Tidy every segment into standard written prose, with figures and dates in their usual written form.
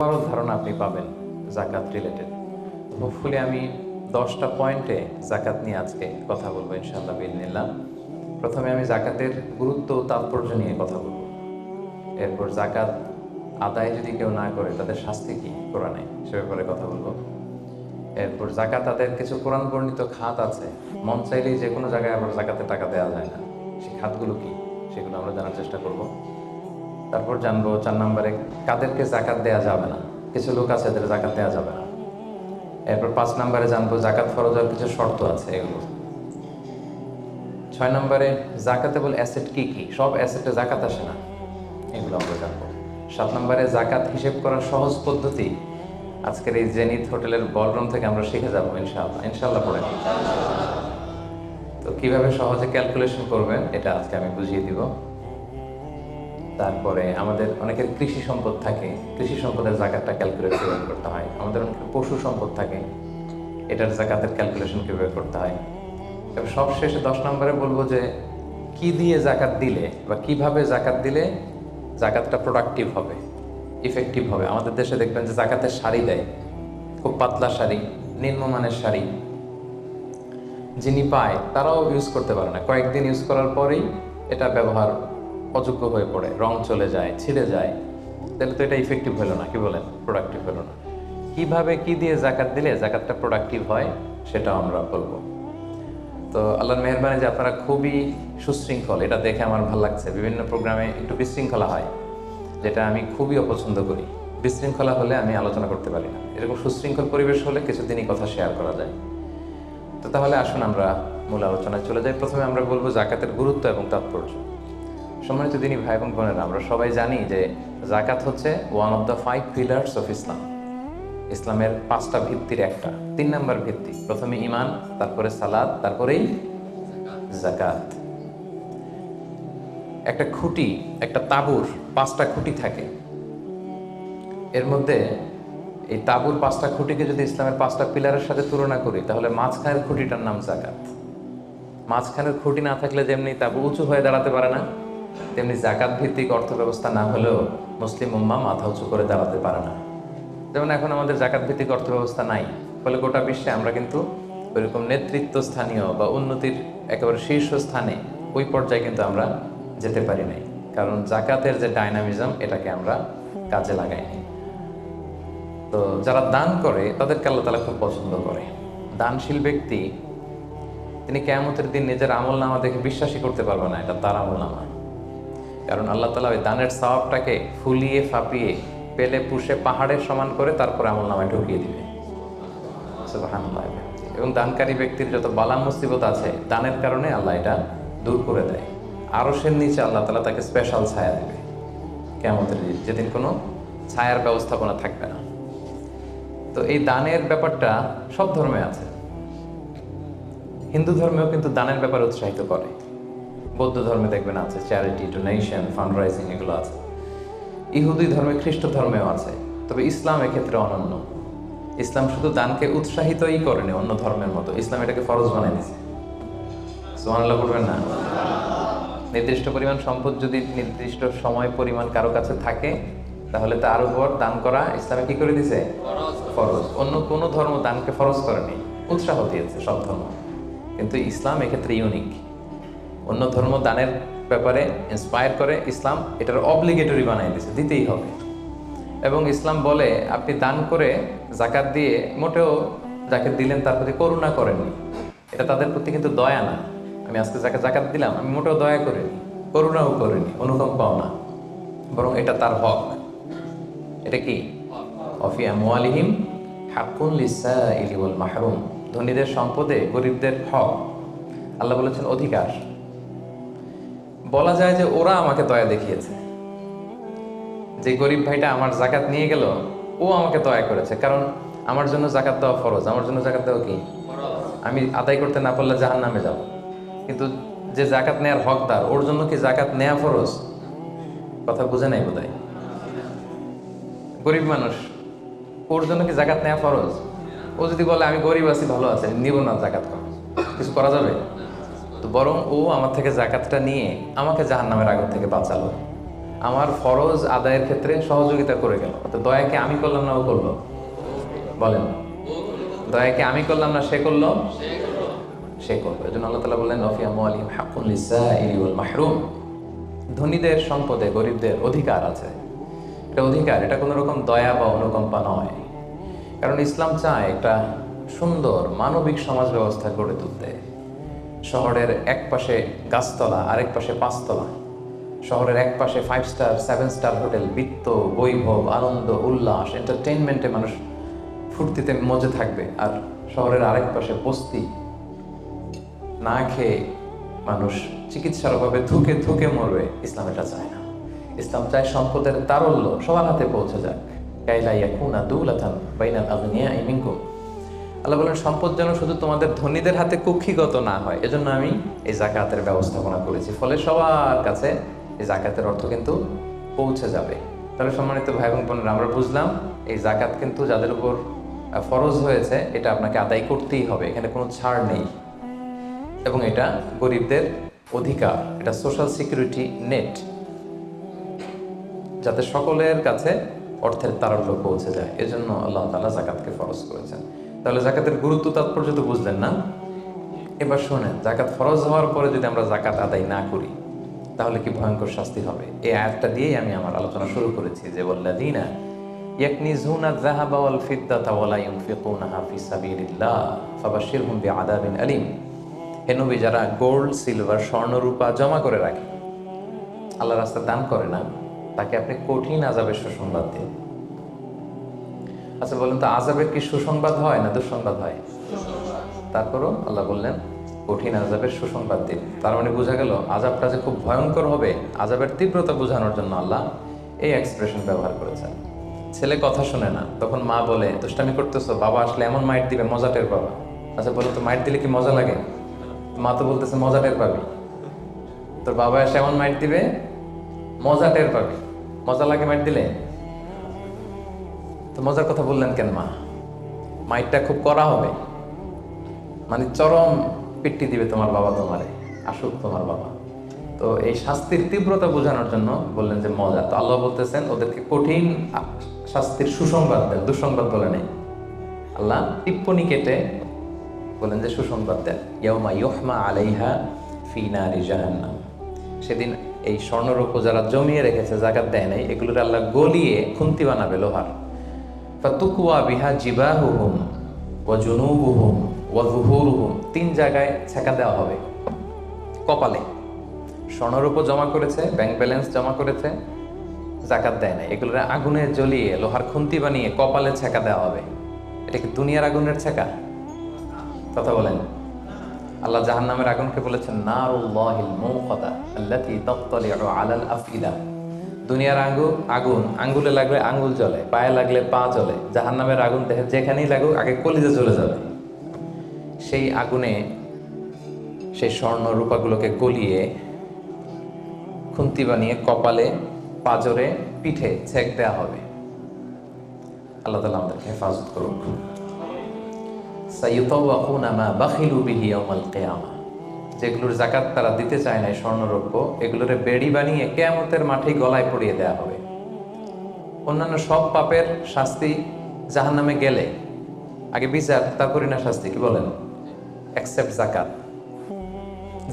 বড় ধারণা আপনি পাবেন জাকাত রিলেটেড। হোপফুলি আমি 10টা পয়েন্টে জাকাত নিয়ে আজকে কথা বলবো ইনশাআল্লাহ বিইذনিল্লাহ। প্রথমে আমি জাকাতের গুরুত্ব ও তাৎপর্য নিয়ে কথা বলবো। এরপর জাকাত আদায় যদি কেউ না করে তাদের শাস্তি কি কোরআনে সে ব্যাপারে কথা বলবো। এরপর জাকাত আদায়ের কিছু কোরআন বর্ণিত খাত আছে, মন চাইলেই যে কোনো জায়গায় আবার জাকাতে টাকা দেওয়া যায় না, সেই খাতগুলো কি সেগুলো আমরা জানার চেষ্টা করব। তারপর জানবো 4 নম্বরে কাদেরকে জাকাত দেওয়া যাবে না, কিছু লোক আছে এদের জাকাত দেওয়া যাবে না। এরপর 5 নম্বরে জানবো জাকাত ফরজ হওয়ার কিছু শর্ত আছে এগুলো। 6 নম্বরে জাকাতেবল অ্যাসেট কি কি, সব অ্যাসেটে জাকাত আসে না, এগুলো আমরা জানবো। 7 নম্বরে জাকাত হিসেব করার সহজ পদ্ধতি আজকের এই জেনিথ হোটেলের বলরুম থেকে আমরা শিখে যাবো ইনশাআল্লাহ। ইনশাআল্লাহ পড়ে তো কিভাবে সহজে ক্যালকুলেশন করবেন এটা আজকে আমি বুঝিয়ে দিব। তারপরে আমাদের অনেকের কৃষি সম্পদ থাকে, কৃষি সম্পদের জাকাতটা ক্যালকুলেট কীভাবে করতে হয়। আমাদের অনেকের পশু সম্পদ থাকে, এটার জাকাতের ক্যালকুলেশন কীভাবে করতে হয়। এবার সবশেষে 10 নম্বরে বলবো যে কি দিয়ে জাকাত দিলে বা কিভাবে জাকাত দিলে জাকাতটা প্রোডাক্টিভ হবে, ইফেক্টিভ হবে। আমাদের দেশে দেখবেন যে জাকাতের শাড়ি দেয়, খুব পাতলা শাড়ি, নিম্নমানের শাড়ি, যিনি পায় তারাও ইউজ করতে পারে না, কয়েকদিন ইউজ করার পরেই এটা ব্যবহার অযোগ্য হয়ে পড়ে, রং চলে যায়, ছিঁড়ে যায়। তাহলে তো এটা ইফেক্টিভ হলো না, কি বলেন, প্রোডাক্টিভ হলো না। কিভাবে কি দিয়ে জাকাত দিলে জাকাতটা প্রোডাক্টিভ হয় সেটাও আমরা বলবো। তো আল্লাহর মেহেরবানি যে আপনারা খুবই সুশৃঙ্খল, এটা দেখে আমার ভালো লাগছে। বিভিন্ন প্রোগ্রামে একটু বিশৃঙ্খলা হয়, যেটা আমি খুবই অপছন্দ করি। বিশৃঙ্খলা হলে আমি আলোচনা করতে পারি না। এরকম সুশৃঙ্খল পরিবেশ হলে কিছুদিনই কথা শেয়ার করা যায়। তো তাহলে আসুন আমরা মূল আলোচনায় চলে যাই। প্রথমে আমরা বলবো জাকাতের গুরুত্ব এবং তাৎপর্য। সম্মানিত দিনী ভাই এবং বোনেরা, আমরা সবাই জানি যে জাকাত হচ্ছে one of the 5 pillars of Islam. ইসলামের 5টা ভিত্তির একটা, 3 নম্বর ভিত্তি। প্রথমে ঈমান, তারপরে সালাত, তারপরেই জাকাত। একটা খুঁটি, একটা তাঁবুর 5টা খুঁটি থাকে। এর মধ্যে এই তাঁবুর 5টা খুঁটিকে যদি ইসলামের 5টা পিলারের সাথে তুলনা করি, তাহলে মাঝখানের খুঁটিটার নাম জাকাত। মাঝখানের খুঁটি না থাকলে যেমনি তাঁবু উঁচু হয়ে দাঁড়াতে পারে না, তেমনি জাকাত ভিত্তিক অর্থ ব্যবস্থা না হলেও মুসলিম উম্মাহ মাথা উঁচু করে দাঁড়াতে পারে না। যেমন এখন আমাদের জাকাত ভিত্তিক অর্থ ব্যবস্থা নাই, ফলে গোটা বিশ্বে আমরা কিন্তু ওইরকম নেতৃত্ব স্থানীয় বা উন্নতির একেবারে শীর্ষস্থানে ওই পর্যায়ে কিন্তু আমরা যেতে পারি নাই, কারণ জাকাতের যে ডাইনামিজম এটাকে আমরা কাজে লাগাইনি। তো যারা দান করে তাদেরকে আল্লাহ তাআলা খুব পছন্দ করে। দানশীল ব্যক্তি তিনি কিয়ামতের দিন নিজের আমলনামা দেখে বিশ্বাসই করতে পারবে না এটা তার আমলনামা, কারণ আল্লাহ তাআলা ওই দানের সওয়াবটাকে ফুলিয়ে ফাঁপিয়ে পেলে পুষে পাহাড়ের সমান করে তারপরে আমলনামায় ঢুকিয়ে দিবে। সুবহানাল্লাহ। এবং দানকারী ব্যক্তির যত বালা মুসিবত আছে দানের কারণে আল্লাহ এটা দূর করে দেয়। আরশের নিচে আল্লাহ তাআলা তাকে স্পেশাল ছায়া দেবে কিয়ামতের দিন, যেদিন কোনো ছায়ার ব্যবস্থাপনা থাকবে না। তো এই দানের ব্যাপারটা সব ধর্মে আছে। হিন্দু ধর্মেও কিন্তু দানের ব্যাপারে উৎসাহিত করে। বৌদ্ধ ধর্মে দেখবেন আছে চ্যারিটি, ডোনেশন, ফান্ড রাইজিং, এগুলো আছে। ইহুদি ধর্মে, খ্রিস্ট ধর্মেও আছে। তবে ইসলাম এক্ষেত্রে অনন্য। ইসলাম শুধু দানকে উৎসাহিতই করেনি অন্য ধর্মের মতো, ইসলাম এটাকে ফরজ বানিয়ে দিয়েছে। সুবহানাল্লাহ বলবেন না? নির্দিষ্ট পরিমাণ সম্পদ যদি নির্দিষ্ট সময় পরিমাণ কারো কাছে থাকে, তাহলে তার উপর দান করা ইসলামে কি করে দিয়েছে? ফরজ। অন্য কোনো ধর্ম দানকে ফরজ করেনি, উৎসাহ দিয়েছে সব ধর্ম। কিন্তু ইসলাম এক্ষেত্রে ইউনিক। অন্য ধর্ম দানের ব্যাপারে ইন্সপায়ার করে, ইসলাম এটার অব্লিগেটরি বানিয়ে দিয়েছে, দিতেই হবে। এবং ইসলাম বলে আপনি দান করে জাকাত দিয়ে মোটেও যাকে দিলেন তার প্রতি করুণা করেননি, এটা তাদের প্রতি কিন্তু দয়া না। আমি আজকে যাকে জাকাত দিলাম আমি মোটেও দয়া করিনি, করুণাও করিনি, অনুকম্পাও না, বরং এটা তার হক। এটা কি? অফি আমওয়ালিহিম হাক্কুন লিসাইলি ওয়াল মাহরুম। ধনীদের সম্পদে গরিবদের হক। আল্লাহ বলেছেন অধিকার। বলা যায় যে ওরা আমাকে দয়া দেখিয়েছে, যে গরিব ভাইটা আমার জাকাত নিয়ে গেল ও আমাকে দয়া করেছে, কারণ আমার জন্য জাকাত দেওয়া ফরজ। আমার জন্য জাকাত দেওয়া কি? আমি আদায় করতে না পারলে জাহান্নামে যাব। কিন্তু যে জাকাত নেওয়ার হকদার ওর জন্য কি জাকাত নেওয়া ফরজ? কথা বুঝে নাই বোধহয়। গরিব মানুষ, ওর জন্য কি জাকাত নেওয়া ফরজ? ও যদি বলে আমি গরিব আছি, ভালো আছে, নিব না জাকাত, কিছু করা যাবে? তো বরং ও আমার থেকে জাকাতটা নিয়ে আমাকে জাহান্নামের আগুন থেকে বাঁচালো। আমার ফরজ আদায়ের ক্ষেত্রে সহযোগিতা করে গেল। তো দয়াকে আমি করলাম না ও করলো? বলেন, দয়াকে আমি করলাম না সে করলো? সে করলো। এই জন্য আল্লাহ তাআলা বললেন ওয়া ফি আমওয়ালিহিম হাক্কুন লিস-সাইলি ওয়াল মাহরুম। ধনীদের সম্পদে গরিবদের অধিকার আছে। এটা অধিকার, এটা কোনো রকম দয়া বা অনুকম্পা নয়। কারণ ইসলাম চায় একটা সুন্দর মানবিক সমাজ ব্যবস্থা গড়ে তুলতে। শহরের এক পাশে গাছতলা, আরেক পাশে পাঁচতলা। শহরের এক পাশে 5 স্টার 7 স্টার হোটেল, বৃত্ত, বৈভব, আনন্দ, উল্লাস, এন্টারটেইনমেন্টে মানুষ ফুর্তিতে মজে থাকবে। আর শহরের আরেক পাশে বস্তি, না খেয়ে মানুষ চিকিৎসার অভাবে ধুকে ধুকে মরবে। ইসলাম এটা চায় না। ইসলাম চায় সম্পদের তারল্য সবার হাতে পৌঁছে যাক। কাইলা ইয়াকুনা দুলাতান বাইনাল আগনিয়াই মিনকুম। আল্লাহ বলেন সম্পদ যেন শুধু তোমাদের ধনীদের হাতে কুক্ষিগত না হয়, এজন্য আমি এই যাকাতের ব্যবস্থাপনা করেছি। ফলে সবার কাছে এই যাকাতের অর্থ কিন্তু পৌঁছে যাবে। তাহলে সম্মানিত ভাই এবং বোনেরা, আমরা বুঝলাম এই যাকাত কিন্তু যাদের উপর ফরজ হয়েছে এটা আপনাকে আদায় করতেই হবে, এখানে কোনো ছাড় নেই। এবং এটা গরিবদের অধিকার, এটা সোশ্যাল সিকিউরিটি নেট, যাতে সকলের কাছে অর্থের তারল্য পৌঁছে যায়। এজন্য আল্লাহ তাআলা যাকাতকে ফরজ করেছেন। তাহলে যাকাতের গুরুত্ব তাৎপর্য তো বুঝলেন না? এবার শোনেন, যাকাত ফরজ হওয়ার পরে যদি আমরা যাকাত আদায় না করি তাহলে কি ভয়ঙ্কর শাস্তি হবে। এই আয়াতটা দিয়েই আমি আমার আলোচনা শুরু করেছি যে ওয়াল্লাযীনা ইয়াকনিজুনা আয-যাহাবা ওয়াল ফিদ্দাতা ওয়া লা ইউনফিকুনাহা ফি সাবিলিল্লাহ ফাবাশশিরহুম বিআযাবিন আলীম। হে নবী, যারা গোল্ড, সিলভার, স্বর্ণ, রূপা জমা করে রাখে, আল্লাহর রাস্তায় দান করে না, তাকে আপনি কঠিন আযাবের সুসংবাদ দিন। আচ্ছা বলেন তো, আযাবের কি সুসংবাদ হয় না দুঃসংবাদ হয়? তারপরও আল্লাহ বললেন কঠিন আযাবের সুসংবাদ দিন। তার মানে বোঝা গেল আযাবটা যে খুব ভয়ঙ্কর হবে, আযাবের তীব্রতা বোঝানোর জন্য আল্লাহ এই এক্সপ্রেশন ব্যবহার করেছেন। ছেলে কথা শুনে না, তখন মা বলে দুষ্টামি করতেছো, বাবা আসলে এমন মাইট দিবে মজা টের পাবা। আচ্ছা বলো তো, মাইট দিলে কি মজা লাগে? মা তো বলতেছে মজা টের পাবি। তোর বাবা এসে এমন মাইট দিবে মজা টের পাবি। মজা লাগে মাইট দিলে? তো মজার কথা বললেন কেন মা? মাইটটা খুব কড়া হবে, মানে চরম পিট্টি দিবে তোমার বাবা, তোমারে আসুক তোমার বাবা। তো এই শাস্তির তীব্রতা বোঝানোর জন্য বললেন যে মজা। তো আল্লাহ বলতেছেন ওদেরকে কঠিন শাস্তির সুসংবাদ দেন, দুঃসংবাদ বলে নেই। আল্লাহ টিপ্পনি কেটে বলেন যে সুসংবাদ দেন। ইয়াউমা ইউহমা আলাইহা ফি নারি জাহান্নাম। সেদিন এই স্বর্ণরূপ যারা জমিয়ে রেখেছে, যাকাত দেয় নাই, এগুলোর আল্লাহ গলিয়ে খুন্তি বানাবে লোহার। ফাতুকওয়া বিহা জিবাহুহুম ওয়া জুনুবুহুম ওয়া যুহুরুহুম। 3 জায়গায় ছেঁকা দেওয়া হবে। কপালে স্বর্ণরূপ জমা করেছে, ব্যাংক ব্যালেন্স জমা করেছে, যাকাত দেয় নাই, এগুলোর আগুনে জ্বলিয়ে লোহার খুন্তি বানিয়ে কপালে ছেঁকা দেওয়া হবে। এটা কি দুনিয়ার আগুনের ছেঁকা? কথা বলেন। আল্লাহ জাহান্নামের আগুনকে বলেছেন নারুল্লাহিল মুকাদা আল্লাতী তাত্তালিউ আলাল আফইদা। দুনিয়ার আগুন আঙ্গুলে লাগলে আঙ্গুল জ্বলে, পায়ে লাগলে পা জ্বলে। জাহান্নামের আগুন দেহে যেখানেই লাগুক আগে কলিজে জ্বলে যাবে। সেই আগুনে সেই স্বর্ণ রূপাগুলোকে গলিয়ে খুন্তি বানিয়ে কপালে, পাজরে, পিঠে ছেক দেওয়া হবে। আল্লাহ তাআলা আমাদেরকে হেফাজত করুন। সাইয়ুতাওয়াকুনা মা বাখিলু বিহি ইয়াওমাল কিয়ামা। যেগুলোর যাকাত তারা দিতে চায় না, স্বর্ণরৌপ্য, এগুলোরে বেড়ি বানিয়ে কিয়ামতের মাঠেই গলায় পরিয়ে দেওয়া হবে। অন্যান্য সব পাপের শাস্তি জাহান্নামে গেলে আগে বিচার, তারপরই না শাস্তি। কি বলেন? এক্সেপ্ট যাকাত।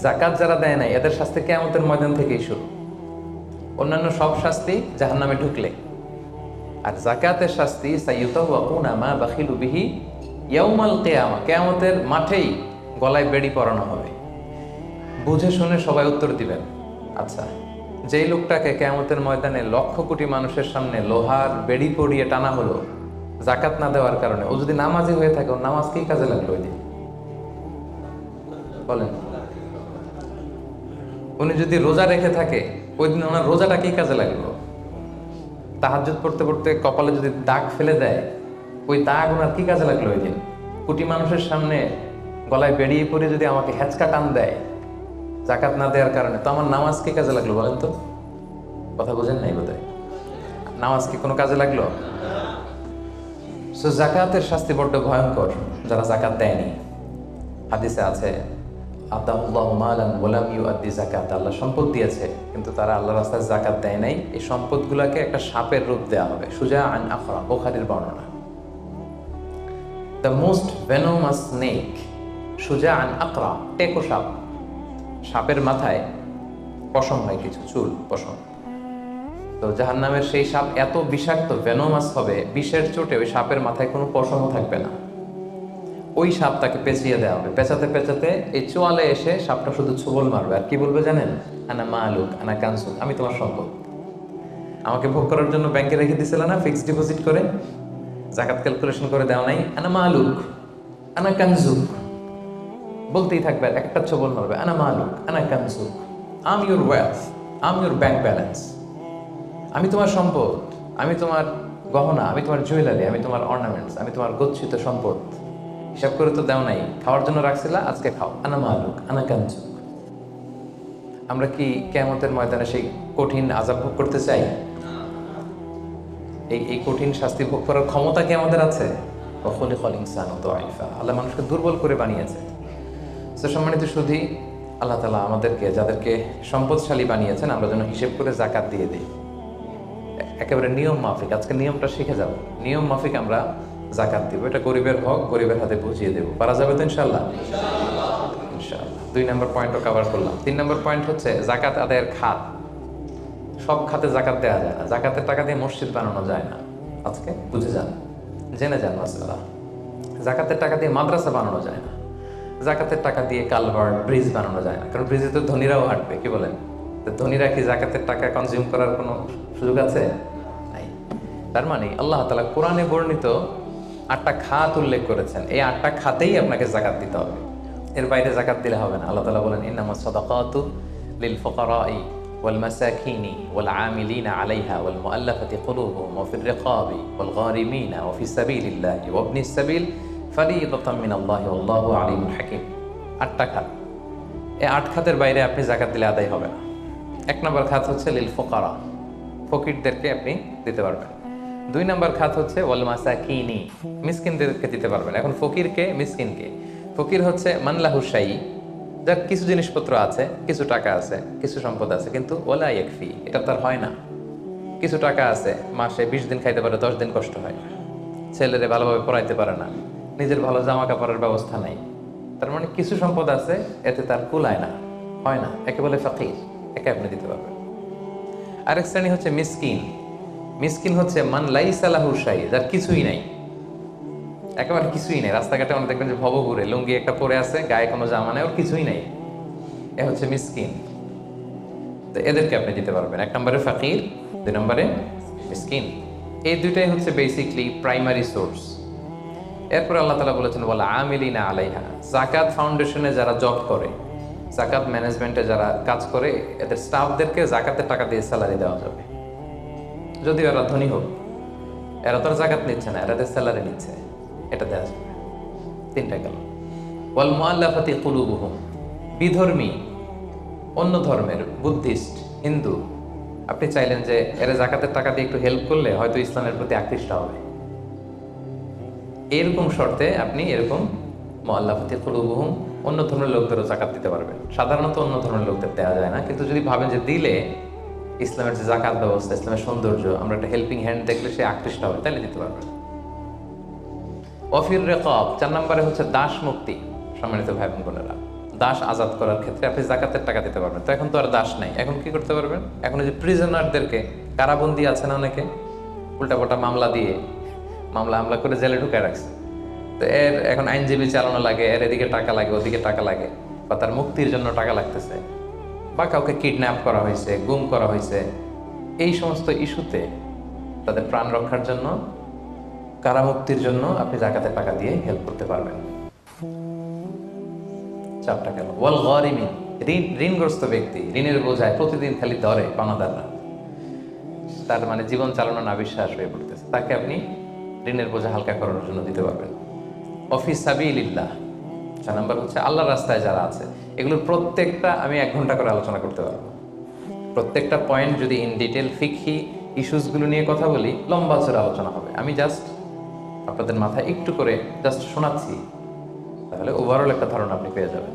যাকাত যারা দেয় নাই এদের শাস্তি কিয়ামতের ময়দান থেকেই শুরু। অন্যান্য সব শাস্তি জাহান্নামে ঢুকলে। আর যাকাতের শাস্তি সাইয়ুতাওয়াকুনা মা বাখিলু বিহি ইয়াউমাল কিয়ামা, কিয়ামতের মাঠেই গলায় বেড়ি পরানো হবে। বুঝে শুনে সবাই উত্তর দিবেন। আচ্ছা, যেই লোকটাকে কিয়ামতের ময়দানে লক্ষ কোটি মানুষের সামনে লোহার বেড়ি পরিয়ে টানা হলো যাকাত না দেওয়ার কারণে, ও যদি নামাজি হয়ে থাকে, ওর নামাজ কি কাজে লাগলো ওই দিন? বলেন। উনি যদি রোজা রেখে থাকে, ওই দিন ওনার রোজাটা কি কাজে লাগলো? তাহাজ্জুদ পড়তে পড়তে কপালে যদি দাগ ফেলে দেয়, ওই দাগ ওনার কি কাজে লাগলো ওই দিন? কোটি মানুষের সামনে গলায় বেরিয়ে পড়ে যদি আমাকে হ্যাচকা টান দেয় যাকাত না দেওয়ার কারণে, তো আমার নামাজ কি কাজে লাগলো বলেন তো? কথা বোঝেন নাই বোধহয়। নামাজ কি কোনো কাজে লাগলো? সো যাকাতের শাস্তি বড্ড ভয়ঙ্কর যারা যাকাত দেয়নি। হাদিসে আছে আতাহুল্লাহু মালান ওয়া লাম ইউআদ্দি যাকাত, আল্লাহ সম্পদ দিয়েছে কিন্তু তারা আল্লাহর রাস্তায় যাকাত দেয় নাই। এই সম্পদগুলোকে একটা সাপের রূপ দেওয়া হবে। সুজাআন আখরা, বুখারীর বর্ণনা। দ্য মোস্ট ভেনোমাস স্নেক, সুজাআন আকরা, টেকো সাপ। সাপের মাথায় পশম হয়, কিছু চুল, পশম। তো জাহান্নামের সেই সাপ এত বিষাক্ত, ভেনোমাস হবে, বিষের চোটে ওই সাপের মাথায় কোনো পশমও থাকবে না। ওই সাপ তাকে পেঁচিয়ে দেওয়া হবে। পেঁচাতে পেঁচাতে এই চোয়ালে এসে সাপটা শুধু ছোবল মারবে আর কি বলবে জানেন? আনা মালুক আনা কানসুক, আমি তোমার সম্পদ। আমাকে ভোগ করার জন্য ব্যাংকে রেখে দিছিল না, ফিক্সড ডিপোজিট করে, যাকাত ক্যালকুলেশন করে দেওয়া নাই। আনা মালুক আনা কানসুক বলতেই থাকবে, একটা ছোবল মারবে, আনা মালুক আনা কানসুক, am your wealth, am your bank balance, আমি তোমার সম্পদ, আমি তোমার গহনা, আমি তোমার জুয়েলারি, আমি তোমার অর্নামেন্টস, আমি তোমার গচ্ছিত সম্পদ। হিসাব করে তো দেও নাই, খাওয়ার জন্য রাখছিলা, আজকে খাও। আনা মালুক আনা কানসুক। আমরা কি কিয়ামতের ময়দানে সেই কঠিন আযাব ভোগ করতে চাই? এই কঠিন শাস্তি ভোগ করার ক্ষমতা কি আমাদের আছে? খুলিকাল ইনসানু দাঈফা, আল্লাহ মানুষকে দুর্বল করে বানিয়েছে। তো সম্মানিত সুধী, আল্লাহ তাআলা আমাদেরকে, যাদেরকে সম্পদশালী বানিয়েছেন, আমরা যেন হিসেব করে যাকাত দিয়ে দিই, একেবারে নিয়ম মাফিক। আজকে নিয়মটা শিখে যাব, নিয়ম মাফিক আমরা যাকাত দিব। এটা গরিবের হক, গরিবের হাতে বুঝিয়ে দেবো। পারা যাবে তো ইনশাআল্লাহ? ইনশাআল্লাহ। 2 নম্বর পয়েন্টও কভার করলাম। 3 নম্বর পয়েন্ট হচ্ছে যাকাত আদায়ের খাত। সব খাতে যাকাত দেওয়া যায় না। যাকাতের টাকা দিয়ে মসজিদ বানানো যায় না। আজকে বুঝে যান, জেনে যান মাসআলা। যাকাতের টাকা দিয়ে মাদ্রাসা বানানো যায় না। যাকাতের টাকা দিয়ে কালভার্ট, ব্রিজ বানানো যায় না, কারণ ব্রিজে তো ধনীরাও হাঁটবে। কি বলেন? তো ধনীরা কি যাকাতের টাকা কনজিউম করার কোনো সুযোগ আছে? নাই। তার মানে আল্লাহ তাআলা কোরআনে বর্ণিত 8টা খাত উল্লেখ করেছেন। এই 8টা খাতেই আপনাকে যাকাত দিতে হবে, এর বাইরে যাকাত দিলে হবে না। আল্লাহ তাআলা বলেন, ইন্নামাস সাদাকাতু লিল ফুকারাই ওয়াল মাসাকিনি ওয়াল আমিলিনা আলাইহা ওয়াল মুআল্লাফাতি কুলুবুহুম ওয়া ফির রিকাবি ওয়াল গারিমিনা ওয়া ফিস সাবিলিল্লাহি ওয়া ইবনিস সাবিল ফারিদাতাম মিনাল্লাহি ওয়াল্লাহু আলিমুল হাকীম। 8টা খাত। এই 8 খাতের বাইরে আপনি যাকাত দিলে আদায় হবে না। 1 নম্বর খাত হচ্ছে লিল ফুকারা, ফকিরদেরকে আপনি দিতে পারবেন। 2 নম্বর খাত হচ্ছে ওয়াল মাসাকিনি, মিসকিনদেরকে দিতে পারবেন। এখন ফকিরকে, মিসকিনকে? ফকির হচ্ছে মানলাহু শাই, যার কিছু জিনিসপত্র আছে, কিছু টাকা আছে, কিছু সম্পদ আছে, কিন্তু ওয়ালা ইয়াকফি, এটা তার হয় না। কিছু টাকা আছে, মাসে 20 দিন খাইতে পারে, 10 দিন কষ্ট হয়, ছেলেরে ভালোভাবে পড়াইতে পারে না, নিজের ভালো জামা কাপড়ের ব্যবস্থা নাই। তার মানে কিছু সম্পদ আছে, এতে তার কুলায় না, হয় না, একে বলে ফাকির, একে আপনি দিতে পারবেন। আরেক শ্রেণী হচ্ছে মিসকিন। মিসকিন হচ্ছে মান লাইসা লাহু শাই, যার কিছুই নাই, একেবারে কিছুই নেই। রাস্তাঘাটে অনেক দেখবেন যে ভবঘুরে লুঙ্গি একটা পরে আছে, গায়ে কোনো জামা নেই, ওর কিছুই নাই, এ হচ্ছে মিসকিন। তো এদেরকে আপনি দিতে পারবেন। 1 নম্বরে ফাকির, 2 নম্বরে মিসকিন। এই দুইটাই হচ্ছে বেসিকলি প্রাইমারি সোর্স। এরপরে আল্লাহ তাআলা বলেছেন ওয়াল আমিলিনা আলাইহা, যাকাত ফাউন্ডেশনে যারা জব করে, যাকাত ম্যানেজমেন্টে যারা কাজ করে, এদের স্টাফদেরকে যাকাতের টাকা দিয়ে স্যালারি দেওয়া যাবে। যদিও এরা ধনী হোক, এরা তো আর যাকাত নিচ্ছে না, এরা স্যালারি নিচ্ছে, এটা দেওয়া যাবে। 3টা গেল। ওয়াল মুআল্লাফাতি কুলুবুহুম, বিধর্মী, অন্য ধর্মের, বুদ্ধিস্ট, হিন্দু, আপনি চাইলেন যে এরা যাকাতের টাকা দিয়ে একটু হেল্প করলে হয়তো ইসলামের প্রতি আকৃষ্ট হবে, এরকম শর্তে আপনি এরকম মুআল্লাফাতি কুলুবুহুম, অন্য ধর্মের লোকদেরও যাকাত দিতে পারবেন। সাধারণত অন্য ধর্মের লোকদের দেওয়া যায় না, কিন্তু যদি ভাবেন যে দিলে ইসলামের যে যাকাত ব্যবস্থা, ইসলামের সৌন্দর্য, আমরা একটা হেল্পিং হ্যান্ড দেখলে সে আকৃষ্ট হবে, তাহলে দিতে পারবেন। ওয়াফির রিকাব, 4 নম্বরে হচ্ছে দাস মুক্তি। সম্মানিত ভাই বোন বোনেরা, দাস আজাদ করার ক্ষেত্রে আপনি যাকাতের টাকা দিতে পারবেন। তো এখন তো আর দাস নাই, এখন কি করতে পারবেন? এখন যে প্রিজনারদেরকে, কারাবন্দী আছে না অনেকে, উল্টাপাল্টা মামলা দিয়ে মামলা করে জেলে ঢুকায় রাখছে, তো এর এখন আইনজীবী চালানো লাগে, এর এদিকে টাকা লাগে, ওদিকে টাকা লাগে, বা তার মুক্তির জন্য টাকা লাগতেছে, বা কাউকে কিডন্যাপ করা হয়েছে, গুম করা হয়েছে, এই সমস্ত ইস্যুতে তাদের প্রাণ রক্ষার জন্য, কারামুক্তির জন্য আপনি যাকাতের টাকা দিয়ে হেল্প করতে পারবেন। 4টা গেল। ওয়াল গারিমিন, ঋণগ্রস্ত ব্যক্তি, ঋণের বোঝায় প্রতিদিন খালি ধরে পানাদাররা, তার মানে জীবন চালানো না বিশ্বাস হয়ে পড়তেছে, তাকে আপনি ঋণের বোঝা হালকা করার জন্য দিতে পারবেন। ওয়াফি সাবিলিল্লাহ, 4 নম্বর হচ্ছে আল্লাহর রাস্তায় যারা আছে। এগুলোর প্রত্যেকটা আমি 1 ঘন্টা করে আলোচনা করতে পারবো। প্রত্যেকটা পয়েন্ট যদি ইন ডিটেল ফিকহি ইস্যুসগুলো নিয়ে কথা বলি, লম্বা চড়া আলোচনা হবে। আমি জাস্ট আপনাদের মাথায় একটু করে জাস্ট শোনাচ্ছি, তাহলে ওভারঅল একটা ধারণা আপনি পেয়ে যাবেন।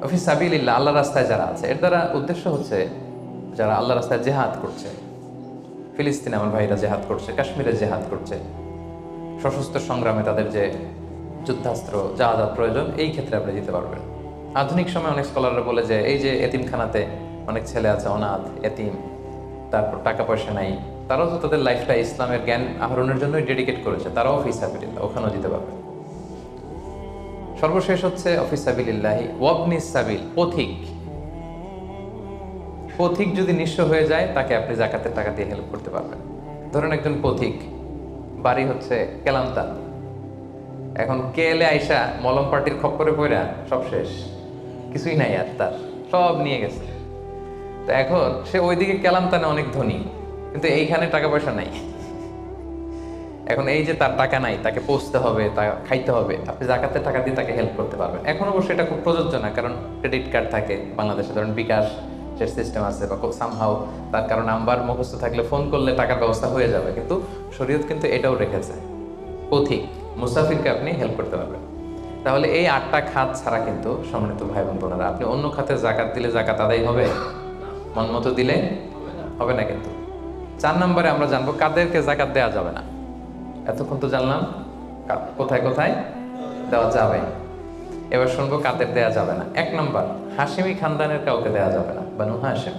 ফি সাবিলিল্লাহ, আল্লাহ রাস্তায় যারা আছে, এর দ্বারা উদ্দেশ্য হচ্ছে যারা আল্লাহ রাস্তায় জেহাদ করছে। ফিলিস্তিনে আমার ভাইরা জেহাদ করছে, কাশ্মীরে জেহাদ করছে, সশস্ত্র সংগ্রামে তাদের যে যুদ্ধাস্ত্র যা যা প্রয়োজন, এই ক্ষেত্রে আপনি দিতে পারবেন। আধুনিক সময় অনেক স্কলাররা বলে যে এই যে এতিমখানাতে অনেক ছেলে আছে অনাথ এতিম, তারপর টাকা পয়সা নাই, তারাও তো তাদের লাইফটা ইসলামের জ্ঞান আহরণের জন্যই ডেডিকেট করেছে, তারাও ফি সাবিলিল্লাহ, ওখানেও দিতে পারবে। সর্বশেষ হচ্ছে ফি সাবিলিল্লাহি ওয়াবনিস সাবিল, পথিক। পথিক যদি নিঃস্ব হয়ে যায় তাকে আপনি যাকাতের টাকা দিয়ে হেল্প করতে পারবেন। ধরেন একজন পথিক, বাড়ি হচ্ছে কেলান্তান, এখন কেলে আইসা মলম পার্টির খপ্পরে পড়া সব শেষ, কিছুই নাই আর, তার সব নিয়ে গেছে। তো এখন সে ওইদিকে কেলান্তানে অনেক ধনী, কিন্তু এইখানে টাকা পয়সা নাই। এখন এই যে তার টাকা নাই, তাকে পৌঁছতে হবে, তা খাইতে হবে, আপনি যাকাতের টাকা দিয়ে তাকে হেল্প করতে পারবেন। এখন অবশ্যই এটা খুব প্রযোজ্য না, কারণ ক্রেডিট কার্ড থাকে বাংলাদেশে, ধরেন বিকাশ সিস্টেম আছে বা সামহাও তার কারণ নাম্বার মুখস্থ থাকলে ফোন করলে টাকার ব্যবস্থা হয়ে যাবে, কিন্তু শরীয়ত কিন্তু এটাও রেখেছে, পথিক মুসাফিরকে আপনি হেল্প করতে পারবেন। তাহলে এই 8টা খাত ছাড়া কিন্তু সম্মানিত ভাই বোন বোনেরা, আপনি অন্য খাতে জাকাত দিলে জাকাত আদায় হবে, মন মতো দিলে হবে না। কিন্তু 4 নম্বরে আমরা জানবো কাদেরকে জাকাত দেওয়া যাবে না। এতক্ষণ তো জানলাম কোথায় কোথায় দেওয়া যাবে, এবার শুনবো কাদের দেওয়া যাবে না। 1 নম্বর, হাশিমি খানদানের কাউকে দেওয়া যাবে না। বানু হাশিম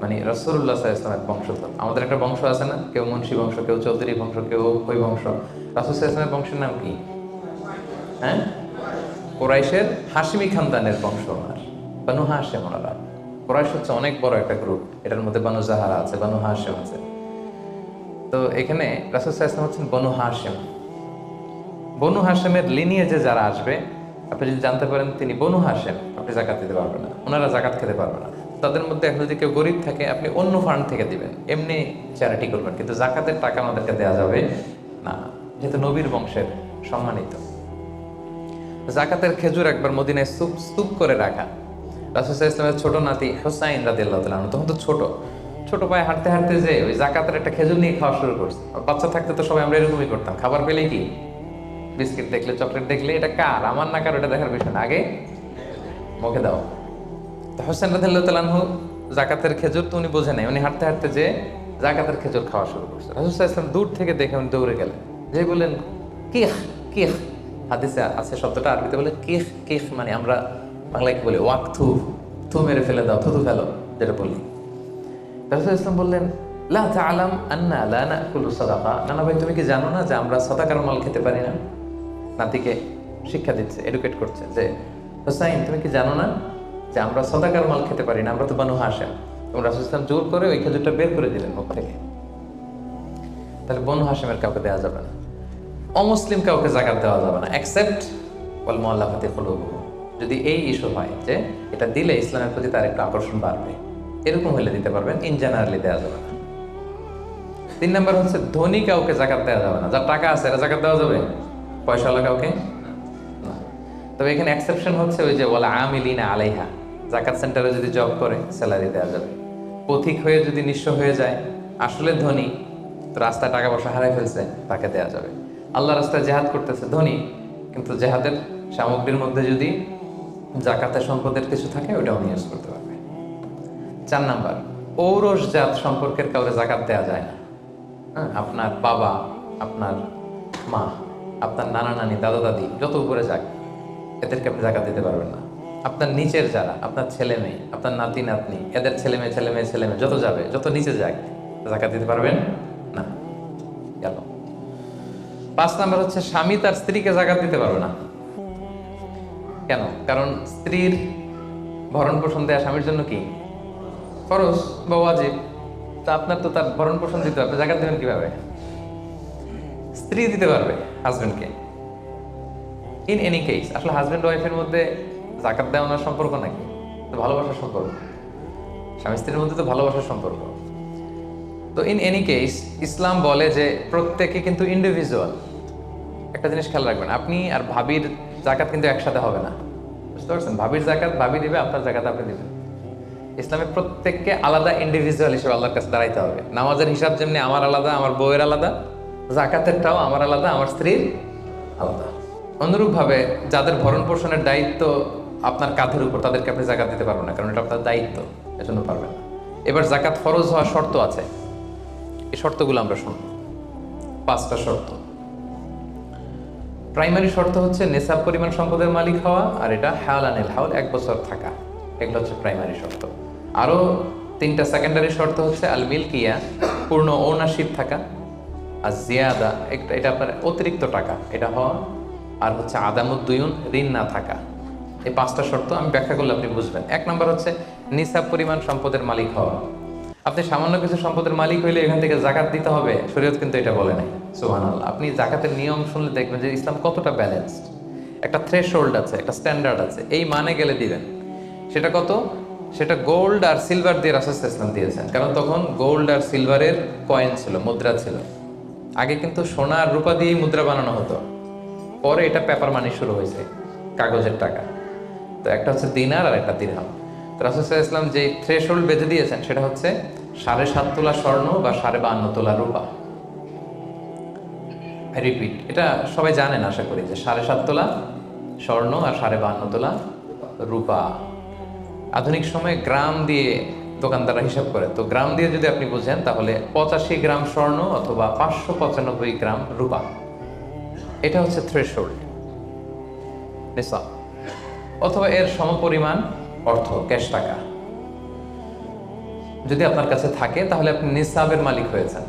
মানে রাসূলুল্লাহ সাল্লাল্লাহু আলাইহি ওয়াসাল্লামের বংশধর। আমাদের একটা বংশ আছে না, কেউ মুন্সি বংশ, কেউ চৌধুরী বংশ, কেউ ওই বংশ। রাসূল সাল্লাল্লাহু আলাইহি ওয়াসাল্লামের বংশের নাম কি? হ্যাঁ, কুরাইশের হাশিমি খানদানের বংশ ওনার, বানু হাশিম ওনারা। কুরাইশ হচ্ছে অনেক বড় একটা গ্রুপ, এটার মধ্যে বানু জাহারা আছে, বানু হাশিম আছে। তো এখানে রাসূল সাল্লাল্লাহু আলাইহি ওয়াসাল্লাম হচ্ছেন বনু হাশিম। বনু হাশিমের লিনিয়েজে যারা আসবে, আপনি যদি জানতে পারেন তিনি বনু হাশিম, আপনি জাকাত দিতে পারবেন না, ওনারা জাকাত খেতে পারবে না। তাদের মধ্যে এখন যদি কেউ গরিব থাকে, আপনি অন্য ফান্ড থেকে দিবেন, এমনি চ্যারিটি করবেন, কিন্তু জাকাতের টাকা আমাদেরকে দেওয়া যাবে না, যেহেতু নবীর বংশের সম্মানিত। জাকাতের খেজুর একবার মদিনায় স্তূপ করে রাখা। রাসূল সাল্লাল্লাহু আলাইহি ওয়াসাল্লামের ছোট নাতি হুসাইন রাদিয়াল্লাহু তাআলা আনহু তখন তো ছোট পায়ে হাঁটতে হাঁটতে যে ওই জাকাতের একটা খেজুর নিয়ে খাওয়া শুরু করছে। বাচ্চা থাকতে তো সবাই আমরা এরকমই করতাম, খাবার পেলে কি বিস্কিট দেখলে চকলেট দেখলে এটা কার, আমার না কার, ওটা দেখার বিষয় না, আগে মুখে দাও। তো হোসেন রাদিয়াল্লাহু তাআলা আনহু জাকাতের খেজুর তো উনি বোঝে নাই, উনি হাঁটতে হাঁটতে যে জাকাতের খেজুর খাওয়া শুরু করছে। রাসূল সাল্লাল্লাহু আলাইহি ওয়াসাল্লাম দূর থেকে দেখে উনি দৌড়ে গেলেন, যে বললেন কিখ কিখ, হাদিসে আছে শব্দটা, আরবিতে বলে কিখ কিখ, মানে আমরা বাংলায় কি বলি ওয়াক থু, থু মেরে ফেলে দাও, থুতু ফেলো যেটা বলি। রাসূল সাল্লাল্লাহু আলাইহি ওয়াসাল্লাম বললেন লা তা'লাম আন্না লা নাকুলু সাদাকা, না ভাই তুমি কি জানো না যে আমরা সাদাকার মাল খেতে পারি না? নাতিকে শিক্ষা দিচ্ছে, এডুকেট করছে যে হোসাইন তুমি কি জানো না যে আমরা সাদাকার মাল খেতে পারি না, আমরা তো বানু হাশিম। এবং রাসূল সাল্লাল্লাহু আলাইহি ওয়াসাল্লাম জোর করে ওই খেজুরটা বের করে দিলেন মুখ থেকে। তাহলে বনু হাশিমের কাউকে দেওয়া যাবে না, অমুসলিম কাউকে যাকাত দেওয়া যাবে না, এক্সেপ্ট ওয়াল মুআল্লাফাতি কুলুবুহুম, যদি এই ইস্যু হয় যে এটা দিলে ইসলামের প্রতি তার একটা আকর্ষণ বাড়বে, এরকম হলে দিতে পারবেন, ইন জেনারেলি দেওয়া যাবে না। 3 নম্বর হচ্ছে ধনী কাউকে যাকাত দেওয়া যাবে না, যার টাকা আছে এরা যাকাত দেওয়া যাবে, পয়সাওয়ালা কাউকে না। তবে এখানে এক্সেপশন হচ্ছে ওই যে ওয়ালা আমিলিনা আলাইহা, যাকাত সেন্টারে যদি জব করে স্যালারি দেওয়া যাবে। পথিক হয়ে যদি নিঃস্ব হয়ে যায়, আসলে ধনী তো রাস্তায় টাকা পয়সা হারাই ফেলছে, তাকে দেওয়া যাবে। আল্লাহ রাস্তায় জেহাদ করতেছে ধনী, কিন্তু জেহাদের সামগ্রীর মধ্যে যদি জাকাতের সম্পদের কিছু থাকে ওটাও নিয়োগ করতে পারবে। 4 নাম্বার, ঔরসজাত সম্পর্কের কাউকে জাকাত দেওয়া যায় না। হ্যাঁ, আপনার বাবা, আপনার মা, আপনার নানা নানি, দাদা দাদি, যত উপরে যাক এদেরকে আপনি জাকাত দিতে পারবেন না। আপনার নিচের যারা, আপনার ছেলে মেয়ে, আপনার নাতি নাতনি, এদের ছেলে মেয়ে ছেলে মেয়ে ছেলে মেয়ে যত যাবে, যত নিচে যাক জাকাত দিতে পারবেন না। গেল। 5 নাম্বার হচ্ছে স্বামী তার স্ত্রীকে জাকাত দিতে পারবে না। কেন? কারণ স্ত্রীর ভরণ পোষণ দেয়া স্বামীর জন্য কি ফরজ বা ওয়াজিব, তা আপনার তো তার ভরণ পোষণ দিতে হবে, জাকাত দেবেন কিভাবে? স্ত্রী দিতে পারবে হাজবেন্ডকে। ইন এনি কেস, আসলে হাজবেন্ড ওয়াইফের মধ্যে জাকাত দেওয়ার সম্পর্ক নাকি? তো ভালোবাসার সম্পর্ক, স্বামী স্ত্রীর মধ্যে তো ভালোবাসার সম্পর্ক। তো ইন এনি কেস ইসলাম বলে যে প্রত্যেকে কিন্তু ইন্ডিভিজুয়াল। একটা জিনিস খেয়াল রাখবেন, আপনি আর ভাবির জাকাত কিন্তু একসাথে হবে না, বুঝতে পারছেন? ভাবির জাকাত ভাবি দিবে, আপনার জাকাত আপনি দিবেন। ইসলামে প্রত্যেককে আলাদা ইন্ডিভিজুয়াল হিসেবে আল্লাহর কাছে দাঁড়াইতে হবে। নামাজের হিসাব যেমনি আমার আলাদা, আমার বউয়ের আলাদা, জাকাতেরটাও আমার আলাদা, আমার স্ত্রীর আলাদা। অনুরূপভাবে যাদের ভরণ পোষণের দায়িত্ব আপনার কাঁধের উপর, তাদেরকে আপনি জাকাত দিতে পারবেন না, কারণ এটা আপনার দায়িত্ব, এজন্য পারবেন না। এবার জাকাত ফরজ হওয়ার শর্ত আছে, এই শর্তগুলো আমরা শুনব। 5টা শর্ত। প্রাইমারি শর্ত হচ্ছে নেশাব পরিমাণ সম্পদের মালিক হওয়া, আর এটা হাওলানিল হাওল, 1 বছর থাকা। এগুলো হচ্ছে প্রাইমারি শর্ত। আরও 3টা সেকেন্ডারি শর্ত হচ্ছে আল মিলকিয়া, পূর্ণ ওনারশিপ থাকা, আর জিয়াদা, এটা আপনার অতিরিক্ত টাকা এটা হওয়া, আর হচ্ছে আদামুদ্দুয়ুন, ঋণ না থাকা। এই 5টা শর্ত আমি ব্যাখ্যা করলে আপনি বুঝবেন। 1 নম্বর হচ্ছে নিসাব পরিমাণ সম্পদের মালিক হওয়া। আপনি সামান্য কিছু সম্পদের মালিক হইলে এখান থেকে জাকাত দিতে হবে, শরীয়ত কিন্তু এটা বলে নাই। সুবহানাল্লাহ। আপনি জাকাতের নিয়ম শুনলে দেখবেন যে ইসলাম কতটা ব্যালেন্সড। একটা থ্রেশহোল্ড আছে, একটা স্ট্যান্ডার্ড আছে, এই মানে গেলে দিবেন। সেটা কত? সেটা গোল্ড আর সিলভার দিয়ে রাসূল সাল্লাল্লাহু আলাইহি ওয়াসাল্লাম দিয়েছেন, কারণ তখন গোল্ড আর সিলভারের কয়েন ছিল, মুদ্রা ছিল। আগে কিন্তু সোনা আর রূপা দিয়েই মুদ্রা বানানো হতো, পরে এটা পেপার মানি শুরু হয়েছে, কাগজের টাকা। তো একটা হচ্ছে দিনার আর একটা দিরহাম। তো রাসূল সাল্লাল্লাহু আলাইহি ওয়াসাল্লাম যে থ্রেশহোল্ড বেঁধে দিয়েছেন সেটা হচ্ছে 7.5 তোলা স্বর্ণ বা 52.5 তোলা রূপা। রিপিট, এটা সবাই জানেন আশা করি, যে 7.5 তোলা স্বর্ণ আর 52.5 তোলা রূপা। আধুনিক সময়ে গ্রাম দিয়ে দোকানদাররা হিসাব করে, তো গ্রাম দিয়ে যদি আপনি বুঝেন তাহলে 85 গ্রাম স্বর্ণ অথবা 595 গ্রাম রূপা, এটা হচ্ছে থ্রেশহোল্ড নিসাব, অথবা এর সমপরিমাণ অর্থ, ক্যাশ টাকা যদি আপনার কাছে থাকে, তাহলে আপনি নিসাবের মালিক হয়েছেন।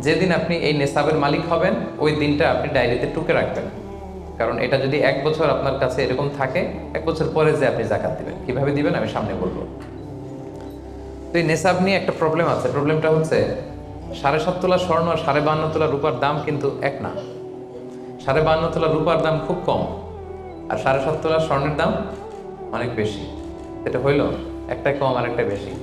যেদিন আপনি এই নিসাবের মালিক হবেন ওই দিনটা আপনি ডায়েরিতে টুকে রাখবেন, কারণ এটা যদি 1 বছর আপনার কাছে এরকম থাকে, 1 বছর পরে যে আপনি জাকাত দিবেন, কিভাবে দিবেন আমি সামনে বলবো। তো এই নিসাব নিয়ে একটা প্রবলেম আছে। প্রবলেমটা হচ্ছে 7.5 তোলা স্বর্ণ আর 52.5 তোলা রূপার দাম কিন্তু এক না। 52.5 তোলা রূপার দাম খুব কম, আর 7.5 তোলা স্বর্ণের দাম অনেক বেশি। এটা হইল একটা কম আর একটা বেশি।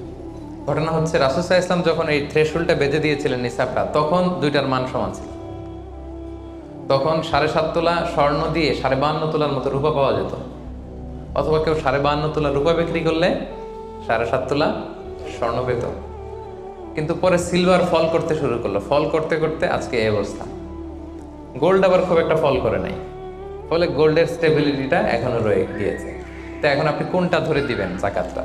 ঘটনা হচ্ছে রাসূল সাল্লাল্লাহু আলাইহি ওয়াসাল্লাম যখন এই থ্রেশহোল্ডটা বেঁধে দিয়েছিলেন নিসাবটা, তখন দুইটার মান সমান ছিল। তখন 7.5 তোলা স্বর্ণ দিয়ে 52.5 তোলার মতো রূপা পাওয়া যেত, অথবা কেউ 52.5 তোলা রূপা বিক্রি করলে 7.5 তোলা স্বর্ণ পেত। কিন্তু পরে সিলভার ফল করতে শুরু করলো, ফল করতে করতে আজকে এই অবস্থা। গোল্ড আবার খুব একটা ফল করে নাই, ফলে গোল্ডের স্টেবিলিটিটা এখনো রয়ে গিয়েছে। তো এখন আপনি কোনটা ধরে দিবেন জাকাতটা?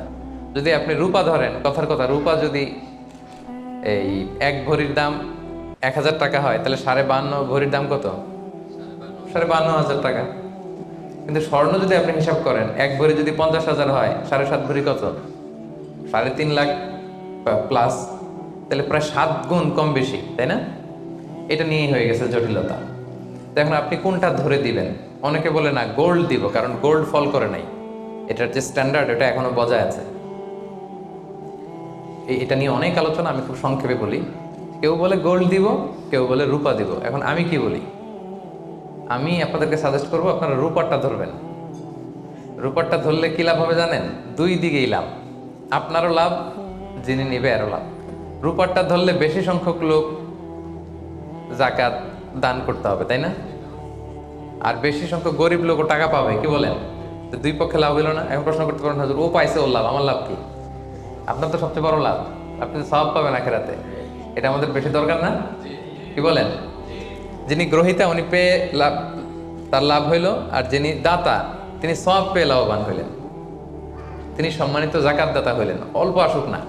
যদি আপনি রূপা ধরেন, কথার কথা, রূপা যদি এই 1 ভরির দাম 1000 টাকা হয়, তাহলে 52.5 ভরির দাম কত? 52,500 টাকা। কিন্তু স্বর্ণ যদি আপনি হিসাব করেন, 1 ভরি যদি 50,000 হয়, 7.5 ভরি কত? 3.5 লাখ প্লাস, তাহলে প্রায় 7 গুণ কম বেশি, তাই না? এটা নিয়েই হয়ে গেছে জটিলতা। তো এখন আপনি কোনটা ধরে দিবেন? অনেকে বলে না গোল্ড দিব, কারণ গোল্ড ফল করে নাই, এটার যে স্ট্যান্ডার্ড এটা এখনো বজায় আছে। এটা নিয়ে অনেক আলোচনা, আমি খুব সংক্ষেপে বলি। কেউ বলে গোল্ড দিব, কেউ বলে রূপা দিব। এখন আমি কি বলি? আমি আপনাদেরকে সাজেস্ট করবো আপনারা রূপারটা ধরবেন। রূপারটা ধরলে কি লাভ হবে জানেন? 2 দিকেই লাভ, আপনারও লাভ, যিনি নিবে আরও লাভ। রূপারটা ধরলে বেশি সংখ্যক লোক জাকাত দান করতে হবে, তাই না? আর বেশি সংখ্যক গরিব লোকও টাকা পাবে, কি বলেন? তো 2 পক্ষে লাভ হলো না। এখন প্রশ্ন করতে পারেন, হুজুর ও পাইছে ওর লাভ, আমার লাভ কি? আপনার তো সবচেয়ে বড় লাভ, আপনি সওয়াব পাবেন আখিরাতে। এটা আমাদের বেশি দরকার না? কি বলেন? যিনি গ্রহীতা উনি পেয়ে লাভ, তার লাভ হইল, আর যিনি দাতা তিনি সওয়াব পেয়ে লাভবান হইলেন, তিনি সম্মানিত জাকাত দাতা হইলেন। অল্প আসুক না,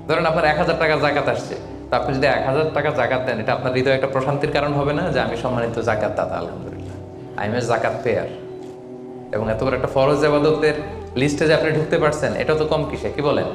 ধরেন আপনার 1000 টাকা জাকাত আসছে, তো আপনি যদি 1000 টাকা জাকাত দেন, এটা আপনার হৃদয়ে একটা প্রশান্তির কারণ হবে না যে আমি সম্মানিত জাকাত দাতা, আলহামদুলিল্লাহ, আই এম এ জাকাত পেয়ার। এবং এত বড় একটা ফরজ ইবাদতের লিস্টে যে আপনি ঢুকতে পারছেন, এটা তো কম কিসে, কি বলেন?